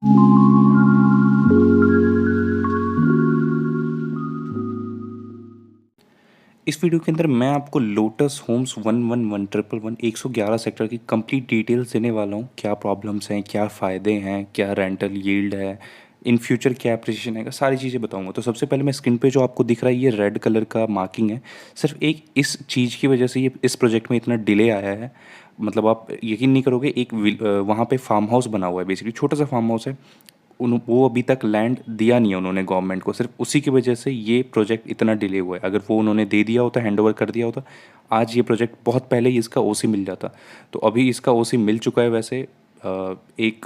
इस वीडियो के अंदर मैं आपको लोटस होम्स 111 111 सेक्टर की कंप्लीट डिटेल्स देने वाला हूँ। क्या प्रॉब्लम्स हैं, क्या फ़ायदे हैं, क्या रेंटल यील्ड है, इन फ्यूचर क्या एप्रिसिएशन है, सारी चीज़ें बताऊंगा। तो सबसे पहले मैं स्क्रीन पे जो आपको दिख रहा है ये रेड कलर का मार्किंग है। सिर्फ एक इस चीज़ की वजह से ये इस प्रोजेक्ट में इतना डिले आया है। मतलब आप यकीन नहीं करोगे, वहाँ पे फार्म हाउस बना हुआ है, बेसिकली छोटा सा फार्म हाउस है। उन वो अभी तक लैंड दिया नहीं है उन्होंने गवर्नमेंट को। सिर्फ उसी की वजह से ये प्रोजेक्ट इतना डिले हुआ है। अगर वो उन्होंने दे दिया होता, हैंड ओवर कर दिया होता, आज ये प्रोजेक्ट बहुत पहले ही इसका ओसी मिल जाता। तो अभी इसका ओसी मिल चुका है वैसे। एक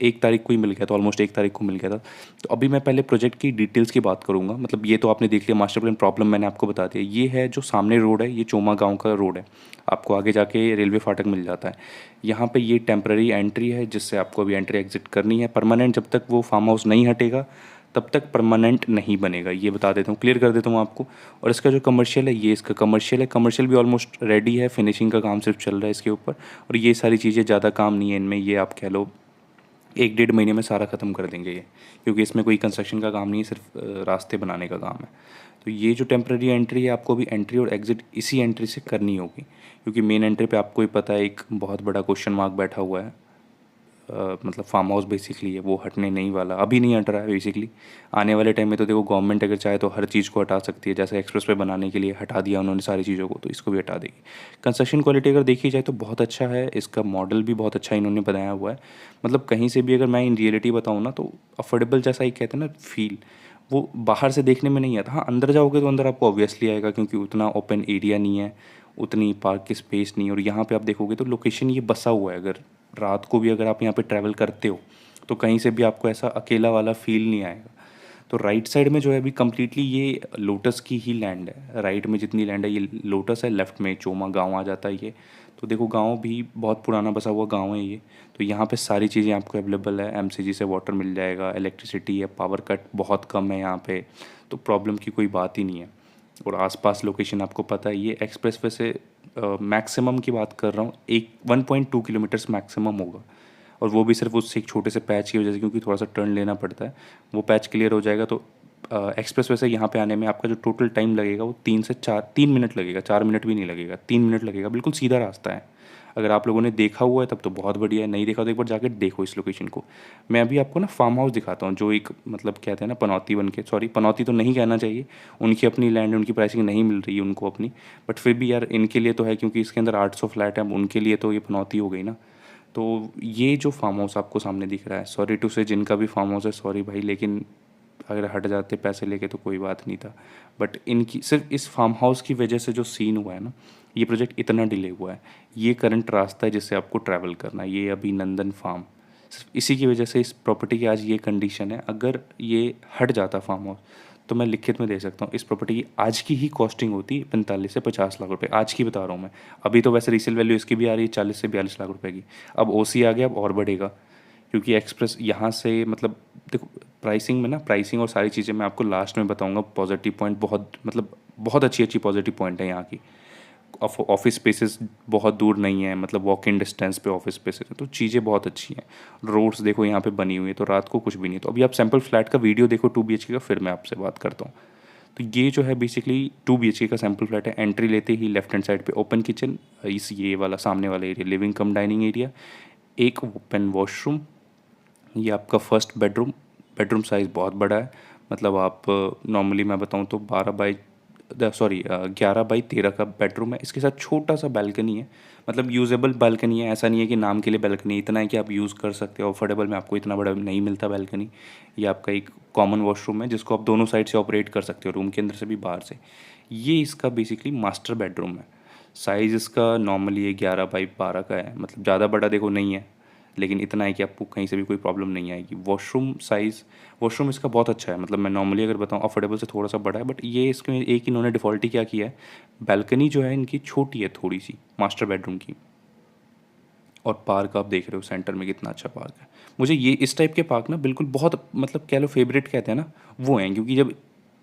एक तारीख को ही मिल गया था, ऑलमोस्ट एक तारीख को मिल गया था। तो अभी मैं पहले प्रोजेक्ट की डिटेल्स की बात करूंगा। मतलब ये तो आपने देख लिया, मास्टर प्लान प्रॉब्लम मैंने आपको बता दिया। ये है जो सामने रोड है, ये चोमा गांव का रोड है। आपको आगे जाके रेलवे फाटक मिल जाता है। यहाँ पे ये टेम्पररी एंट्री है जिससे आपको अभी एंट्री एग्जिट करनी है। परमानेंट जब तक वो फार्म हाउस नहीं हटेगा तब तक परमानेंट नहीं बनेगा, ये बता देता हूँ, क्लियर कर देता हूँ आपको। और इसका जो कमर्शियल है, ये इसका कमर्शियल है। कमर्शियल भी ऑलमोस्ट रेडी है, फिनिशिंग का काम सिर्फ चल रहा है इसके ऊपर। और ये सारी चीज़ें ज़्यादा काम नहीं है इनमें, ये आप कह लो एक डेढ़ महीने में सारा ख़त्म कर देंगे ये। क्योंकि इसमें कोई कंस्ट्रक्शन का काम नहीं है, सिर्फ रास्ते बनाने का काम है। तो ये जो टेम्प्रेरी एंट्री है, आपको भी एंट्री और एग्ज़िट इसी एंट्री से करनी होगी। क्योंकि मेन एंट्री पे आपको ही पता है एक बहुत बड़ा क्वेश्चन मार्क बैठा हुआ है। मतलब फार्म हाउस बेसिकली है वो हटने नहीं वाला, अभी नहीं हट रहा है बेसिकली। आने वाले टाइम में तो देखो गवर्नमेंट अगर चाहे तो हर चीज़ को हटा सकती है। जैसे एक्सप्रेस वे बनाने के लिए हटा दिया उन्होंने सारी चीज़ों को, तो इसको भी हटा देगी। कंस्ट्रक्शन क्वालिटी अगर देखी जाए तो बहुत अच्छा है, इसका मॉडल भी बहुत अच्छा इन्होंने बनाया हुआ है। मतलब कहीं से भी अगर मैं इन रियलिटी बताऊँ ना, तो अफोर्डेबल जैसा ही कहते हैं ना फील, वो बाहर से देखने में नहीं आता। हाँ, अंदर जाओगे तो अंदर आपको ऑब्वियसली आएगा, क्योंकि उतना ओपन एरिया नहीं है, उतनी पार्क की स्पेस नहीं है। और यहाँ पे आप देखोगे तो लोकेशन ये बसा हुआ है। अगर रात को भी अगर आप यहाँ पे ट्रैवल करते हो तो कहीं से भी आपको ऐसा अकेला वाला फील नहीं आएगा। तो राइट साइड में जो है अभी कम्प्लीटली ये लोटस की ही लैंड है। राइट में जितनी लैंड है ये लोटस है, लेफ्ट में चोमा गांव आ जाता है ये। तो देखो गांव भी बहुत पुराना बसा हुआ गांव है ये। तो यहाँ पे सारी चीज़ें आपको अवेलेबल है। एमसीजी से वाटर मिल जाएगा, इलेक्ट्रिसिटी है, पावर कट बहुत कम है यहाँ पे। तो प्रॉब्लम की कोई बात ही नहीं है। और आसपास लोकेशन आपको पता है, ये एक्सप्रेस वे से मैक्सिमम की बात कर रहा हूँ, 1.2 किलोमीटर्स मैक्सिमम होगा। और वो भी सिर्फ उससे एक छोटे से पैच की वजह से, क्योंकि थोड़ा सा टर्न लेना पड़ता है। वो पैच क्लियर हो जाएगा तो एक्सप्रेस वे से यहाँ पे आने में आपका जो टोटल टाइम लगेगा वो 3 मिनट लगेगा। 4 मिनट भी नहीं लगेगा, 3 मिनट लगेगा। बिल्कुल सीधा रास्ता है। अगर आप लोगों ने देखा हुआ है तब तो बहुत बढ़िया है, नहीं देखा तो एक बार जाकर देखो इस लोकेशन को। मैं अभी आपको ना फार्म हाउस दिखाता हूँ, जो एक मतलब कहते हैं ना पनौती बन के, सॉरी पनौती तो नहीं कहना चाहिए, उनकी अपनी लैंड, उनकी प्राइसिंग नहीं मिल रही है उनको अपनी। बट फिर भी यार इनके लिए तो है, क्योंकि इसके अंदर 800 फ्लैट है, उनके लिए तो ये पनौती हो गई ना। तो ये जो फार्म हाउस आपको सामने दिख रहा है, सॉरी टू से जिनका भी फार्म हाउस है, सॉरी भाई, लेकिन अगर हट जाते पैसे लेके तो कोई बात नहीं था। बट इनकी सिर्फ इस फार्म हाउस की वजह से जो सीन हुआ है ना, ये प्रोजेक्ट इतना डिले हुआ है। ये करंट रास्ता है जिससे आपको ट्रैवल करना है, ये अभी नंदन फार्म, सिर्फ इसी की वजह से इस प्रॉपर्टी की आज ये कंडीशन है। अगर ये हट जाता फार्म हाउस तो मैं लिखित में दे सकता हूँ, इस प्रॉपर्टी की आज की ही कॉस्टिंग होती 45 से 50 लाख रुपए। आज की बता रहा हूँ मैं। अभी तो वैसे रीसेल वैल्यू इसकी भी आ रही है 40 से 42 लाख रुपए की। अब ओसी आ गया, अब और बढ़ेगा। क्योंकि एक्सप्रेस यहाँ से मतलब देखो, प्राइसिंग में ना, प्राइसिंग और सारी चीज़ें मैं आपको लास्ट में बताऊंगा। पॉजिटिव पॉइंट बहुत, मतलब बहुत अच्छी अच्छी पॉजिटिव पॉइंट है यहाँ की। ऑफिस स्पेसेस बहुत दूर नहीं है, मतलब वॉक इन डिस्टेंस पे ऑफिस स्पेसेस हैं, तो चीज़ें बहुत अच्छी हैं। रोड्स देखो यहाँ पे बनी हुई है, तो रात को कुछ भी नहीं। तो अभी आप सैम्पल फ्लैट का वीडियो देखो 2 BHK का, फिर मैं आपसे बात करता हूँ। तो ये जो है बेसिकली 2 BHK का सैम्पल फ्लैट है। एंट्री लेते ही लेफ्ट हैंड साइड पे ओपन किचन, इस ये वाला सामने वाला एरिया लिविंग कम डाइनिंग एरिया, एक ओपन वॉशरूम, ये आपका फर्स्ट बेडरूम। बेडरूम साइज़ बहुत बड़ा है। मतलब आप नॉर्मली मैं बताऊँ तो 11 बाई 13 का बेडरूम है। इसके साथ छोटा सा बैल्कनी है, मतलब यूजेबल बैल्कनी है। ऐसा नहीं है कि नाम के लिए बैल्कनी, इतना है कि आप यूज़ कर सकते हो। अफोर्डेबल में आपको इतना बड़ा नहीं मिलता बैल्कनी। ये आपका एक कॉमन वॉशरूम है जिसको आप दोनों साइड से ऑपरेट कर सकते हो, रूम के अंदर से भी बाहर से। ये इसका बेसिकली मास्टर बेडरूम है। साइज़ इसका नॉर्मली ये 11 बाई 12 का है, मतलब ज़्यादा बड़ा देखो नहीं है, लेकिन इतना है कि आपको कहीं से भी कोई प्रॉब्लम नहीं आएगी। वॉशरूम साइज़, वॉशरूम इसका बहुत अच्छा है। मतलब मैं नॉर्मली अगर बताऊँ अफोर्डेबल से थोड़ा सा बड़ा है, बट ये इसमें एक इन्होंने डिफ़ॉल्ट ही क्या किया है, बैल्कनी जो है इनकी छोटी है थोड़ी सी मास्टर बेडरूम की। और पार्क आप देख रहे हो सेंटर में कितना अच्छा पार्क है। मुझे ये इस टाइप के पार्क ना बिल्कुल बहुत, मतलब कह लो फेवरेट कहते हैं ना, वो हैं। क्योंकि जब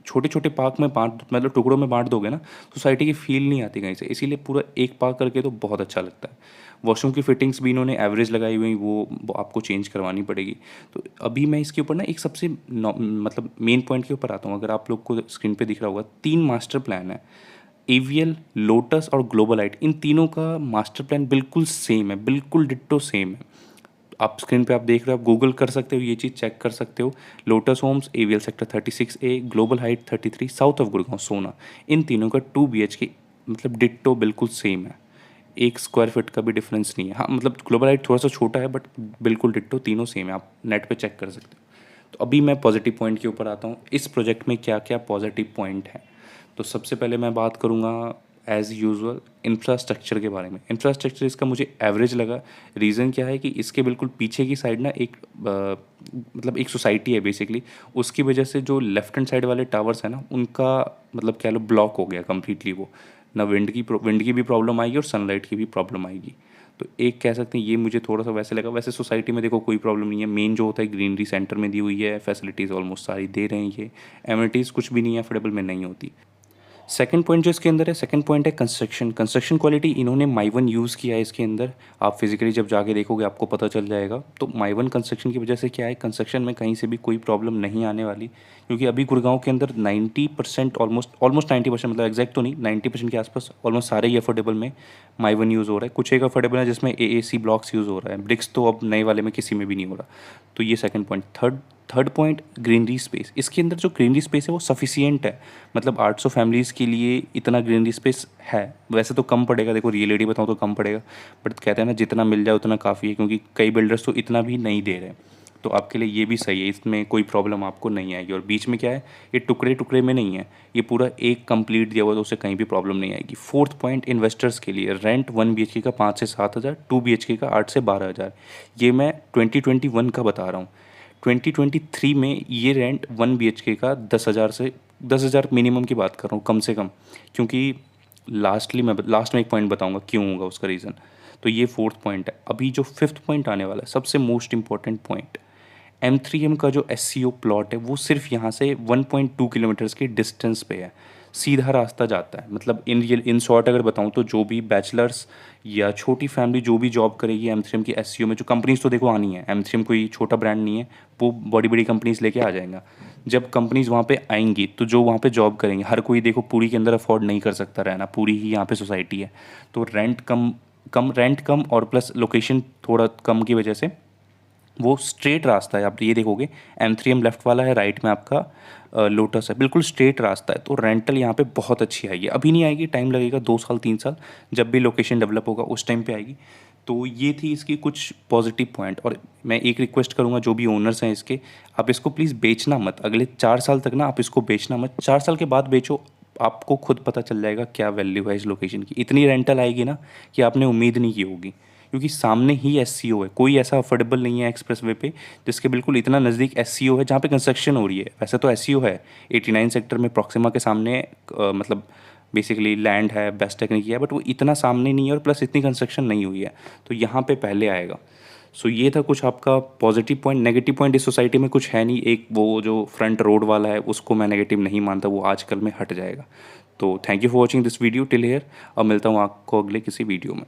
छोटे-छोटे पार्क में बाँट मतलब टुकड़ों में बाँट दोगे ना, सोसाइटी की फ़ील नहीं आती कहीं से, इसीलिए पूरा एक पार्क करके तो बहुत अच्छा लगता है। वॉशरूम की फिटिंग्स भी इन्होंने एवरेज लगाई हुई, वो आपको चेंज करवानी पड़ेगी। तो अभी मैं इसके ऊपर ना एक सबसे मतलब मेन पॉइंट के ऊपर आता हूँ। अगर आप लोग को स्क्रीन पे दिख रहा होगा, 3 मास्टर प्लान है। एवीएल, लोटस और ग्लोबलाइट, इन तीनों का मास्टर प्लान बिल्कुल सेम है, बिल्कुल डिट्टो सेम है। आप स्क्रीन पे आप देख रहे हो, आप गूगल कर सकते हो, ये चीज़ चेक कर सकते हो। Lotus Homes AVL sector 36A, Global Height 33, south of Gurgaon Sohna, इन तीनों का 2 BHK मतलब डिट्टो बिल्कुल सेम है। एक स्क्वायर फीट का भी डिफरेंस नहीं है। हाँ, मतलब ग्लोबल हाइट थोड़ा सा छोटा है, बट बिल्कुल डिट्टो तीनों सेम है, आप नेट पे चेक कर सकते हो। तो अभी मैं पॉजिटिव पॉइंट के ऊपर आता हूँ, इस प्रोजेक्ट में क्या क्या पॉजिटिव पॉइंट है। तो सबसे पहले मैं बात करूँगा एज़ यूजुअल इंफ्रास्ट्रक्चर के बारे में। इंफ्रास्ट्रक्चर इसका मुझे एवरेज लगा। रीज़न क्या है कि इसके बिल्कुल पीछे की साइड ना एक मतलब एक सोसाइटी है बेसिकली, उसकी वजह से जो लेफ्ट हैंड साइड वाले टावर्स हैं ना, उनका मतलब कह लो ब्लॉक हो गया कम्प्लीटली। वो ना विंड की भी प्रॉब्लम आएगी और सनलाइट की भी प्रॉब्लम आएगी। तो एक कह सकते हैं ये मुझे थोड़ा सा वैसे लगा। वैसे सोसाइटी में देखो कोई प्रॉब्लम नहीं है, मेन जो होता है ग्रीनरी सेंटर में दी हुई है, फैसिलिटीज़ ऑलमोस्ट सारी दे रहे हैं ये, एमिनिटीज़ कुछ भी नहीं है अफोर्डेबल में नहीं होती। सेकंड पॉइंट जो इसके अंदर है, सेकंड पॉइंट है कंस्ट्रक्शन। कंस्ट्रक्शन क्वालिटी इन्होंने माई-वन यूज़ किया है इसके अंदर। आप फिजिकली जब जाके देखोगे आपको पता चल जाएगा। तो माई-वन कंस्ट्रक्शन की वजह से क्या है, कंस्ट्रक्शन में कहीं से भी कोई प्रॉब्लम नहीं आने वाली, क्योंकि अभी गुड़गांव के अंदर 90% ऑलमोस्ट 90% मतलब एग्जैक्ट तो नहीं, 90% के आसपास ऑलमोस्ट सारे ही अफोर्डेबल में माई-वन यूज़ हो रहा है। कुछ एक अफोर्डेबल है जिसमें एएसी ब्लॉक्स यूज़ हो रहा है, ब्रिक्स तो अब नए वाले में किसी में भी नहीं हो रहा। तो ये second point. Third point greenery space. इसके अंदर जो ग्रीनरी स्पेस है वो सफिशियंट है, मतलब 800 फैमिलीज़ के लिए इतना ग्रीनरी स्पेस है। वैसे तो कम पड़ेगा, देखो रियलिटी बताऊँ तो कम पड़ेगा, बट कहते हैं ना जितना मिल जाए उतना काफ़ी है, क्योंकि कई बिल्डर्स तो इतना भी नहीं दे रहे। तो आपके लिए ये भी सही है, इसमें कोई प्रॉब्लम आपको नहीं आएगी। और बीच में क्या है, ये टुकड़े टुकड़े में नहीं है, ये पूरा एक कंप्लीट दिया हुआ, तो उससे कहीं भी प्रॉब्लम नहीं आएगी। फोर्थ पॉइंट इन्वेस्टर्स के लिए, रेंट 1 BHK का 5 से 7 हज़ार, 2 BHK का 8 से 12 हज़ार। ये मैं 2021 का बता रहा हूँ। 2023 में ये रेंट 1 BHK का 10,000 से 10,000 मिनिमम की बात कर रहा हूँ, कम से कम। क्योंकि मैं लास्ट में एक पॉइंट बताऊंगा क्यों होगा उसका रीज़न। तो ये फोर्थ पॉइंट है। अभी जो फिफ्थ पॉइंट आने वाला है, सबसे मोस्ट इंपॉर्टेंट पॉइंट, M3M का जो SCO प्लॉट है वो सिर्फ यहाँ से 1.2 किलोमीटर्स के डिस्टेंस पे है, सीधा रास्ता जाता है। मतलब इन शॉर्ट अगर बताऊँ तो जो भी बैचलर्स या छोटी फैमिली जो भी जॉब करेगी M3M की SCO में, जो कंपनीज तो देखो आनी है, M3M कोई छोटा ब्रांड नहीं है, वो बड़ी बड़ी कंपनीज लेके आ जाएगा। जब कंपनीज वहाँ पे आएंगी तो जो वहाँ पे जॉब करेंगे, हर कोई देखो पूरी के अंदर अफोर्ड नहीं कर सकता रहना, पूरी ही यहाँ पे सोसाइटी है, तो रेंट कम और प्लस लोकेशन थोड़ा कम की वजह से वो स्ट्रेट रास्ता है। आप ये देखोगे M3M लेफ्ट वाला है, राइट में आपका लोटस है, बिल्कुल स्ट्रेट रास्ता है। तो रेंटल यहाँ पे बहुत अच्छी आएगी, अभी नहीं आएगी, टाइम लगेगा 2 साल 3 साल, जब भी लोकेशन डेवलप होगा उस टाइम पे आएगी। तो ये थी इसकी कुछ पॉजिटिव पॉइंट। और मैं एक रिक्वेस्ट करूँगा जो भी ओनर्स हैं इसके, आप इसको प्लीज़ बेचना मत, अगले 4 साल तक ना आप इसको बेचना मत। 4 साल के बाद बेचो, आपको खुद पता चल जाएगा क्या वैल्यू है इस लोकेशन की। इतनी रेंटल आएगी ना कि आपने उम्मीद नहीं की होगी, क्योंकि सामने ही SCO है। कोई ऐसा अफोर्डेबल नहीं है एक्सप्रेस वे पे जिसके बिल्कुल इतना नज़दीक SCO है जहाँ पे कंस्ट्रक्शन हो रही है। वैसे तो SCO है 89 सेक्टर में, प्रॉक्सिमा के सामने, मतलब बेसिकली लैंड है, बेस्ट टेक्निक है, बट वो इतना सामने नहीं है और प्लस इतनी कंस्ट्रक्शन नहीं हुई है, तो यहाँ पे पहले आएगा। सो ये था कुछ आपका पॉजिटिव पॉइंट। नेगेटिव पॉइंट इस सोसाइटी में कुछ है नहीं, एक वो जो फ्रंट रोड वाला है उसको मैं नेगेटिव नहीं मानता, वो आजकल में हट जाएगा। तो thank you for watching this video till here, और मिलता हूँ आपको अगले किसी वीडियो में।